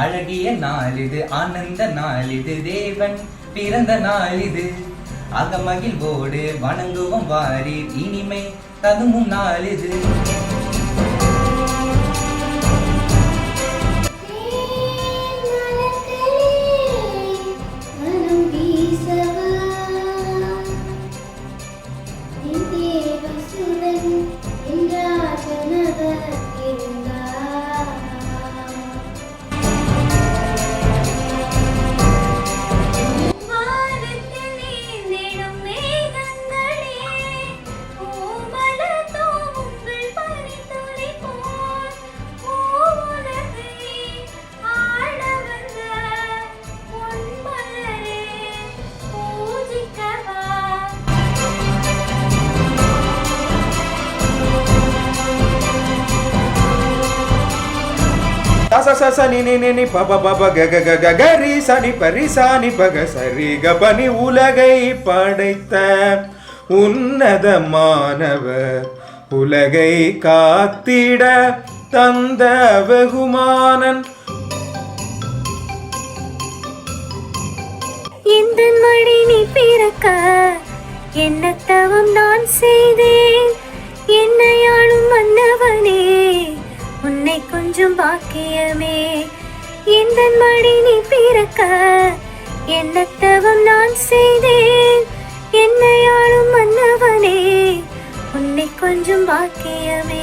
அழகிய நாளிது, ஆனந்த நாளிது, தேவன் பிறந்த நாளிது. அகமகிழ்வோடு வணங்குவோம் வாரீர், இனிமை ததும்பும் நாளிது. sa sa sa ni ni ni ni pa pa pa pa ga ga ga ga ga ri sa ni pa ri sa ni pa ga sa ri ga pa ni உலகை படைத்த உன்னதமானவர் உலகை காத்திட தந்த வெகுமானன். இந்த மழை நீ பிறக்க என்ன தவம் நான் செய்தேன், என்னையாளும் மன்னவனே உன்னை கொஞ்சம் பாக்கியமே. இந்த மழை நீ பிறக்க என்ன தவம் நான் செய்தேன், என்னையாளும் மன்னவனே உன்னை கொஞ்சம் பாக்கியமே.